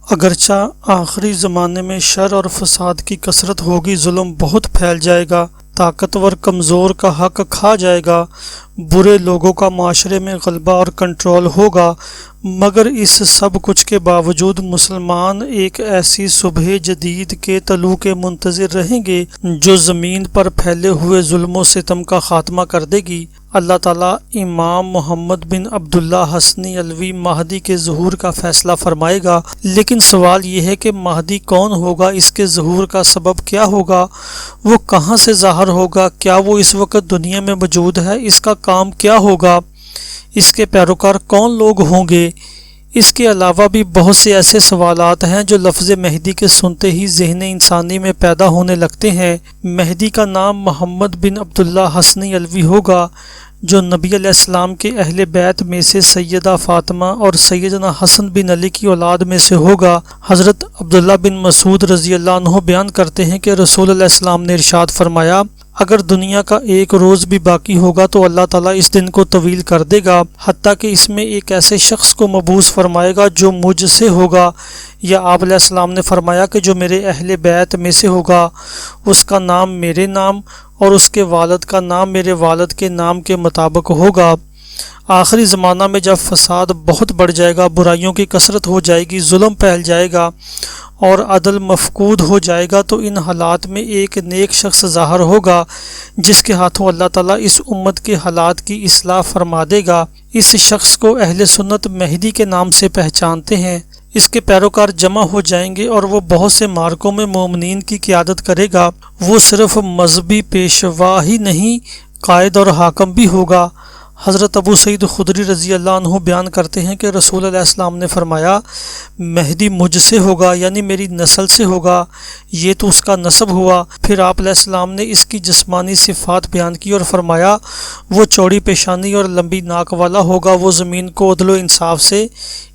اگرچہ آخری زمانے میں شر اور فساد کی کثرت ہوگی، ظلم بہت پھیل جائے گا، طاقتور کمزور کا حق کھا جائے گا، برے لوگوں کا معاشرے میں غلبہ اور کنٹرول ہوگا، مگر اس سب کچھ کے باوجود مسلمان ایک ایسی صبح جدید کے طلوع کے منتظر رہیں گے جو زمین پر پھیلے ہوئے ظلم و ستم کا خاتمہ کر دے گی۔ اللہ تعالیٰ امام محمد بن عبداللہ حسنی علوی مہدی کے ظہور کا فیصلہ فرمائے گا، لیکن سوال یہ ہے کہ مہدی کون ہوگا، اس کے ظہور کا سبب کیا ہوگا، وہ کہاں سے ظاہر ہوگا، کیا وہ اس وقت دنیا میں موجود ہے، اس کا کام کیا ہوگا، اس کے پیروکار کون لوگ ہوں گے۔ اس کے علاوہ بھی بہت سے ایسے سوالات ہیں جو لفظ مہدی کے سنتے ہی ذہن انسانی میں پیدا ہونے لگتے ہیں۔ مہدی کا نام محمد بن عبداللہ حسنی علوی ہوگا، جو نبی علیہ السلام کے اہل بیت میں سے سیدہ فاطمہ اور سیدنا حسن بن علی کی اولاد میں سے ہوگا۔ حضرت عبداللہ بن مسعود رضی اللہ عنہ بیان کرتے ہیں کہ رسول علیہ السلام نے ارشاد فرمایا، اگر دنیا کا ایک روز بھی باقی ہوگا تو اللہ تعالیٰ اس دن کو طویل کر دے گا، حتیٰ کہ اس میں ایک ایسے شخص کو مبعوث فرمائے گا جو مجھ سے ہوگا، یا آپ علیہ السلام نے فرمایا کہ جو میرے اہل بیت میں سے ہوگا، اس کا نام میرے نام اور اس کے والد کا نام میرے والد کے نام کے مطابق ہوگا۔ آخری زمانہ میں جب فساد بہت بڑھ جائے گا، برائیوں کی کثرت ہو جائے گی، ظلم پھیل جائے گا اور عدل مفقود ہو جائے گا، تو ان حالات میں ایک نیک شخص ظاہر ہوگا جس کے ہاتھوں اللہ تعالیٰ اس امت کے حالات کی اصلاح فرما دے گا۔ اس شخص کو اہل سنت مہدی کے نام سے پہچانتے ہیں۔ اس کے پیروکار جمع ہو جائیں گے اور وہ بہت سے معرکوں میں مومنین کی قیادت کرے گا۔ وہ صرف مذہبی پیشوا ہی نہیں، قائد اور حاکم بھی ہوگا۔ حضرت ابو سعید خدری رضی اللہ عنہ بیان کرتے ہیں کہ رسول علیہ السلام نے فرمایا، مہدی مجھ سے ہوگا، یعنی میری نسل سے ہوگا، یہ تو اس کا نسب ہوا۔ پھر آپ علیہ السلام نے اس کی جسمانی صفات بیان کی اور فرمایا، وہ چوڑی پیشانی اور لمبی ناک والا ہوگا، وہ زمین کو عدل و انصاف سے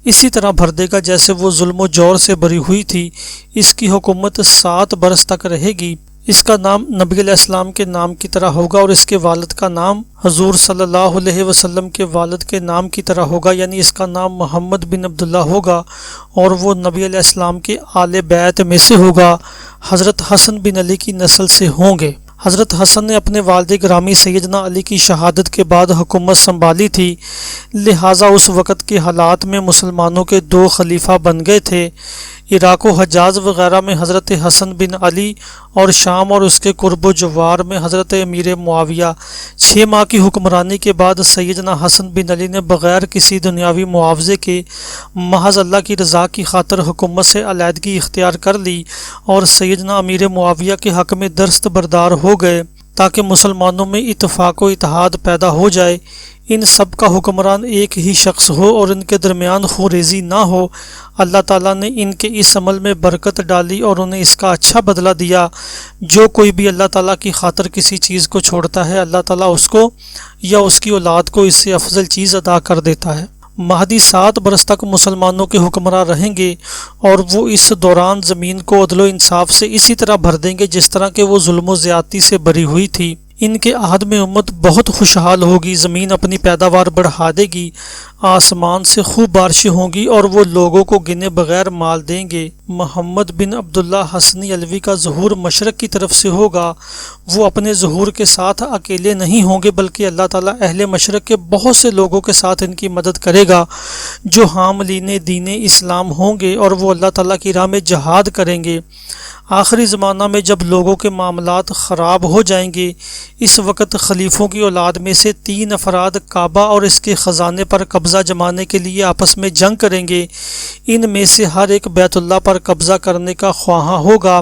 اسی طرح بھر دے گا جیسے وہ ظلم و جور سے بھری ہوئی تھی۔ اس کی حکومت 7 برس تک رہے گی۔ اس کا نام نبی علیہ السلام کے نام کی طرح ہوگا اور اس کے والد کا نام حضور صلی اللہ علیہ وسلم کے والد کے نام کی طرح ہوگا، یعنی اس کا نام محمد بن عبداللہ ہوگا اور وہ نبی علیہ السلام کے آل بیت میں سے ہوگا، حضرت حسن بن علی کی نسل سے ہوں گے۔ حضرت حسن نے اپنے والد گرامی سیدنا علی کی شہادت کے بعد حکومت سنبھالی تھی، لہٰذا اس وقت کے حالات میں مسلمانوں کے 2 خلیفہ بن گئے تھے۔ عراق و حجاز وغیرہ میں حضرت حسن بن علی اور شام اور اس کے قرب و جوار میں حضرت امیر معاویہ۔ 6 ماہ کی حکمرانی کے بعد سیدنا حسن بن علی نے بغیر کسی دنیاوی معاوضے کے محض اللہ کی رضا کی خاطر حکومت سے علیحدگی اختیار کر لی اور سیدنا امیر معاویہ کے حق میں دست بردار ہو گئے تاکہ مسلمانوں میں اتفاق و اتحاد پیدا ہو جائے۔ ان سب کا حکمران ایک ہی شخص ہو اور ان کے درمیان خونریزی نہ ہو۔ اللہ تعالیٰ نے ان کے اس عمل میں برکت ڈالی اور انہیں اس کا اچھا بدلہ دیا۔ جو کوئی بھی اللہ تعالیٰ کی خاطر کسی چیز کو چھوڑتا ہے، اللہ تعالیٰ اس کو یا اس کی اولاد کو اس سے افضل چیز عطا کر دیتا ہے۔ مہدی 7 برس تک مسلمانوں کے حکمراں رہیں گے اور وہ اس دوران زمین کو عدل و انصاف سے اسی طرح بھر دیں گے جس طرح کہ وہ ظلم و زیادتی سے بھری ہوئی تھی۔ ان کے عہد میں امت بہت خوشحال ہوگی، زمین اپنی پیداوار بڑھا دے گی، آسمان سے خوب بارشیں ہوں گی اور وہ لوگوں کو گنے بغیر مال دیں گے۔ محمد بن عبداللہ حسنی علوی کا ظہور مشرق کی طرف سے ہوگا۔ وہ اپنے ظہور کے ساتھ اکیلے نہیں ہوں گے بلکہ اللہ تعالیٰ اہل مشرق کے بہت سے لوگوں کے ساتھ ان کی مدد کرے گا جو حاملین دین اسلام ہوں گے اور وہ اللہ تعالیٰ کی راہ میں جہاد کریں گے۔ آخری زمانہ میں جب لوگوں کے معاملات خراب ہو جائیں گے، اس وقت خلیفوں کی اولاد میں سے 3 افراد کعبہ اور اس کے خزانے پر قبضہ جمانے کے لیے آپس میں جنگ کریں گے۔ ان میں سے ہر ایک بیت اللہ پر قبضہ کرنے کا خواہاں ہوگا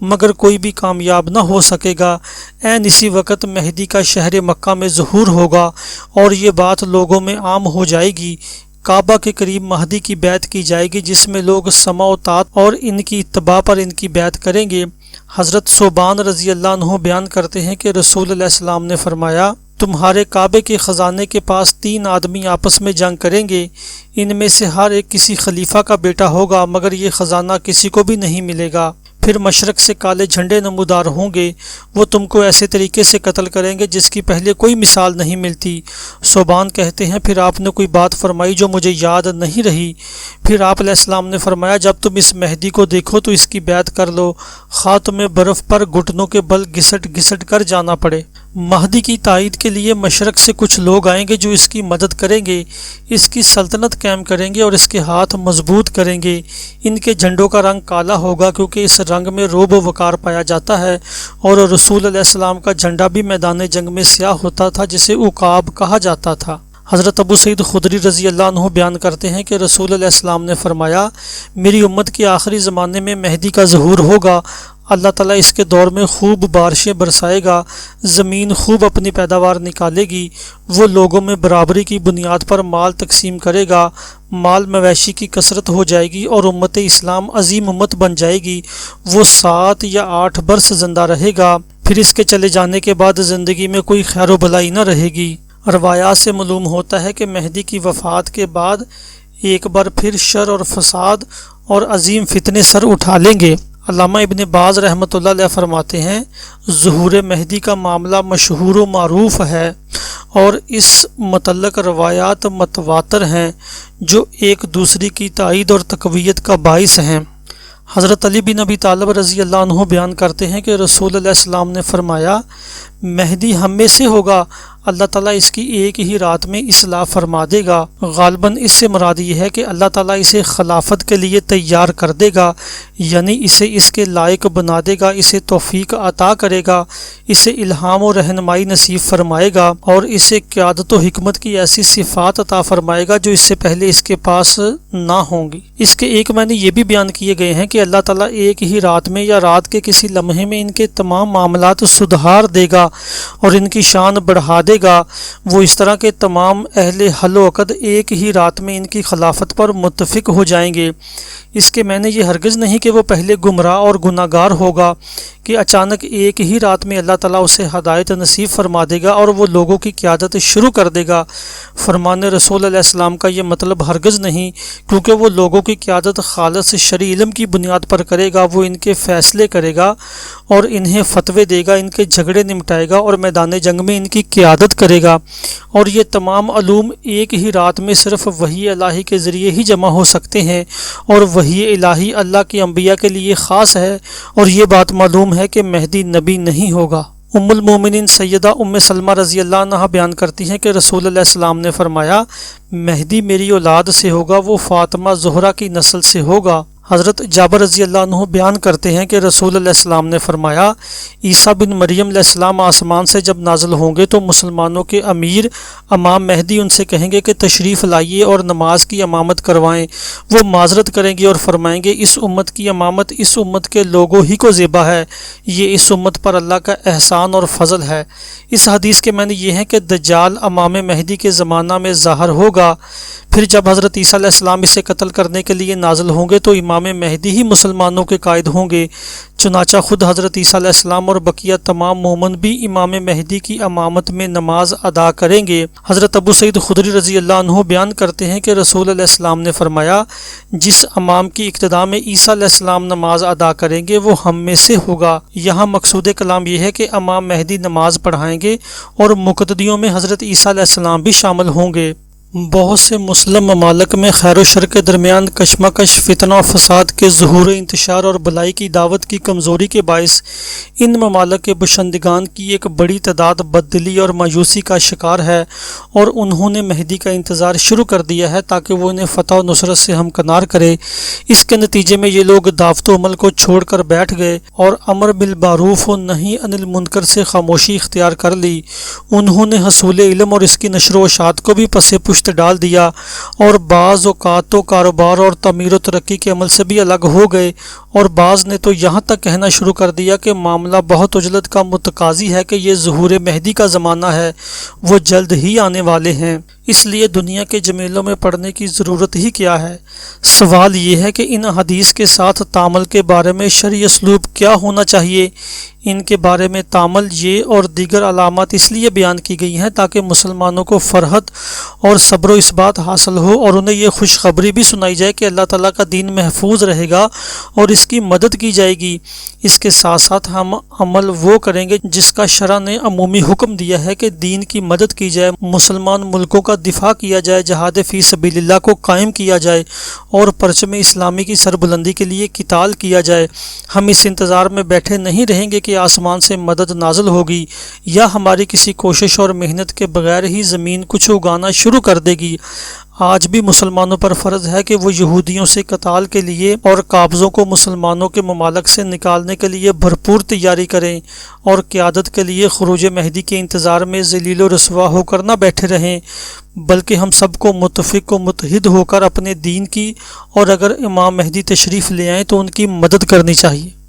مگر کوئی بھی کامیاب نہ ہو سکے گا۔ عین اسی وقت مہدی کا شہر مکہ میں ظہور ہوگا اور یہ بات لوگوں میں عام ہو جائے گی۔ کعبہ کے قریب مہدی کی بیعت کی جائے گی جس میں لوگ سمع و طاعت اور ان کی اتباع پر ان کی بیعت کریں گے۔ حضرت ثوبان رضی اللہ عنہ بیان کرتے ہیں کہ رسول علیہ السلام نے فرمایا، تمہارے کعبے کے خزانے کے پاس 3 آدمی آپس میں جنگ کریں گے، ان میں سے ہر ایک کسی خلیفہ کا بیٹا ہوگا مگر یہ خزانہ کسی کو بھی نہیں ملے گا۔ پھر مشرق سے کالے جھنڈے نمودار ہوں گے، وہ تم کو ایسے طریقے سے قتل کریں گے جس کی پہلے کوئی مثال نہیں ملتی۔ صوبان کہتے ہیں پھر آپ نے کوئی بات فرمائی جو مجھے یاد نہیں رہی۔ پھر آپ علیہ السلام نے فرمایا جب تم اس مہدی کو دیکھو تو اس کی بیعت کر لو، خواہ تمہیں برف پر گھٹنوں کے بل گھسٹ گھسٹ کر جانا پڑے۔ مہدی کی تائید کے لیے مشرق سے کچھ لوگ آئیں گے جو اس کی مدد کریں گے، اس کی سلطنت قائم کریں گے اور اس کے ہاتھ مضبوط کریں گے۔ ان کے جھنڈوں کا رنگ کالا ہوگا کیونکہ اس رنگ میں رعب و وقار پایا جاتا ہے، اور رسول علیہ السلام کا جھنڈا بھی میدان جنگ میں سیاہ ہوتا تھا جسے عقاب کہا جاتا تھا۔ حضرت ابو سعید خدری رضی اللہ عنہ بیان کرتے ہیں کہ رسول علیہ السلام نے فرمایا میری امت کے آخری زمانے میں مہدی کا ظہور ہوگا، اللہ تعالیٰ اس کے دور میں خوب بارشیں برسائے گا، زمین خوب اپنی پیداوار نکالے گی، وہ لوگوں میں برابری کی بنیاد پر مال تقسیم کرے گا، مال مویشی کی کثرت ہو جائے گی اور امت اسلام عظیم امت بن جائے گی، وہ 7 یا 8 برس زندہ رہے گا، پھر اس کے چلے جانے کے بعد زندگی میں کوئی خیر و بھلائی نہ رہے گی۔ روایات سے معلوم ہوتا ہے کہ مہدی کی وفات کے بعد ایک بار پھر شر اور فساد اور عظیم فتنے سر اٹھا لیں گے۔ علامہ ابن باز رحمۃ اللہ علیہ فرماتے ہیں ظہور مہدی کا معاملہ مشہور و معروف ہے اور اس متعلق روایات متواتر ہیں جو ایک دوسری کی تائید اور تقویت کا باعث ہیں۔ حضرت علی بن ابی طالب رضی اللہ عنہ بیان کرتے ہیں کہ رسول علیہ السلام نے فرمایا مہدی ہم میں سے ہوگا، اللہ تعالیٰ اس کی ایک ہی رات میں اصلاح فرما دے گا۔ غالباً اس سے مراد یہ ہے کہ اللہ تعالیٰ اسے خلافت کے لیے تیار کر دے گا، یعنی اسے اس کے لائق بنا دے گا، اسے توفیق عطا کرے گا، اسے الہام و رہنمائی نصیب فرمائے گا اور اسے قیادت و حکمت کی ایسی صفات عطا فرمائے گا جو اس سے پہلے اس کے پاس نہ ہوں گی۔ اس کے ایک معنی یہ بھی بیان کیے گئے ہیں کہ اللہ تعالیٰ ایک ہی رات میں یا رات کے کسی لمحے میں ان کے تمام معاملات سدھار دے گا اور ان کی شان بڑھا دے گا، وہ اس طرح کے تمام اہل حل و عقد ایک ہی رات میں ان کی خلافت پر متفق ہو جائیں گے۔ اس کے معنی یہ ہرگز نہیں کہ وہ پہلے گمراہ اور گناہ گار ہوگا کہ اچانک ایک ہی رات میں اللہ تعالیٰ اسے ہدایت نصیب فرما دے گا اور وہ لوگوں کی قیادت شروع کر دے گا۔ فرمان رسول علیہ السلام کا یہ مطلب ہرگز نہیں، کیونکہ وہ لوگوں کی قیادت خالص شرعی علم کی بنیاد پر کرے گا، وہ ان کے فیصلے کرے گا اور انہیں فتوے دے گا، ان کے جھگڑے نمٹائے گا اور میدان جنگ میں ان کی قیادت کرے گا، اور یہ تمام علوم ایک ہی رات میں صرف وحی الہی کے ذریعے ہی جمع ہو سکتے ہیں، اور وحی الہی اللہ کے انبیاء کے لیے خاص ہے، اور یہ بات معلوم ہے کہ مہدی نبی نہیں ہوگا۔ ام المومنین سیدہ ام سلمہ رضی اللہ عنہا بیان کرتی ہیں کہ رسول اللہ السلام نے فرمایا مہدی میری اولاد سے ہوگا، وہ فاطمہ زہرا کی نسل سے ہوگا۔ حضرت جابر رضی اللہ عنہ بیان کرتے ہیں کہ رسول اللہ السلام نے فرمایا عیسیٰ بن مریم علیہ السلام آسمان سے جب نازل ہوں گے تو مسلمانوں کے امیر امام مہدی ان سے کہیں گے کہ تشریف لائیے اور نماز کی امامت کروائیں، وہ معذرت کریں گے اور فرمائیں گے اس امت کی امامت اس امت کے لوگوں ہی کو زیبا ہے، یہ اس امت پر اللہ کا احسان اور فضل ہے۔ اس حدیث کے معنی یہ ہے کہ دجال امام مہدی کے زمانہ میں ظاہر ہوگا، پھر جب حضرت عیسیٰ علیہ السلام اسے قتل کرنے کے لیے نازل ہوں گے تو امام مہدی ہی مسلمانوں کے قائد ہوں گے، چنانچہ خود حضرت عیسیٰ علیہ السلام اور بقیہ تمام مومن بھی امام مہدی کی امامت میں نماز ادا کریں گے۔ حضرت ابو سعید خدری رضی اللہ عنہ بیان کرتے ہیں کہ رسول علیہ السلام نے فرمایا جس امام کی اقتداء میں عیسیٰ علیہ السلام نماز ادا کریں گے وہ ہم میں سے ہوگا۔ یہاں مقصود کلام یہ ہے کہ امام مہدی نماز پڑھائیں گے اور مقتدیوں میں حضرت عیسیٰ علیہ السلام بھی شامل ہوں گے۔ بہت سے مسلم ممالک میں خیر و شر کے درمیان کشمکش، فتنہ و فساد کے ظہور، انتشار اور بھلائی کی دعوت کی کمزوری کے باعث ان ممالک کے باشندگان کی ایک بڑی تعداد بددلی اور مایوسی کا شکار ہے، اور انہوں نے مہدی کا انتظار شروع کر دیا ہے تاکہ وہ انہیں فتح و نصرت سے ہمکنار کرے۔ اس کے نتیجے میں یہ لوگ دعوت و عمل کو چھوڑ کر بیٹھ گئے اور امر بالمعروف و نہی عن المنکر سے خاموشی اختیار کر لی۔ انہوں نے حصول علم اور اس کی نشر و اشاعت کو بھی پس پشت ڈال دیا اور بعض اوقات تو کاروبار اور تعمیر و ترقی کے عمل سے بھی الگ ہو گئے، اور بعض نے تو یہاں تک کہنا شروع کر دیا کہ معاملہ بہت عجلت کا متقاضی ہے کہ یہ ظہور مہدی کا زمانہ ہے، وہ جلد ہی آنے والے ہیں۔ اس لیے دنیا کے جمیلوں میں پڑنے کی ضرورت ہی کیا ہے؟ سوال یہ ہے کہ ان حدیث کے ساتھ تعامل کے بارے میں شرعی اسلوب کیا ہونا چاہیے؟ ان کے بارے میں تعامل یہ اور دیگر علامات اس لیے بیان کی گئی ہیں تاکہ مسلمانوں کو فرحت اور صبر و اثبات حاصل ہو اور انہیں یہ خوشخبری بھی سنائی جائے کہ اللہ تعالیٰ کا دین محفوظ رہے گا اور اس کی مدد کی جائے گی۔ اس کے ساتھ ساتھ ہم عمل وہ کریں گے جس کا شرع نے عمومی حکم دیا ہے کہ دین کی مدد کی جائے، مسلمان ملکوں کا دفاع کیا جائے، جہاد فی سبیل اللہ کو قائم کیا جائے اور پرچم اسلامی کی سربلندی کے لیے قتال کیا جائے۔ ہم اس انتظار میں بیٹھے نہیں رہیں گے کہ آسمان سے مدد نازل ہوگی یا ہماری کسی کوشش اور محنت کے بغیر ہی زمین کچھ اگانا شروع کر دے گی۔ آج بھی مسلمانوں پر فرض ہے کہ وہ یہودیوں سے قتال کے لیے اور قابضوں کو مسلمانوں کے ممالک سے نکالنے کے لیے بھرپور تیاری کریں اور قیادت کے لیے خروج مہدی کے انتظار میں ذلیل و رسوا ہو کر نہ بیٹھے رہیں، بلکہ ہم سب کو متفق و متحد ہو کر اپنے دین کی اور اگر امام مہدی تشریف لے آئیں تو ان کی مدد کرنی چاہیے۔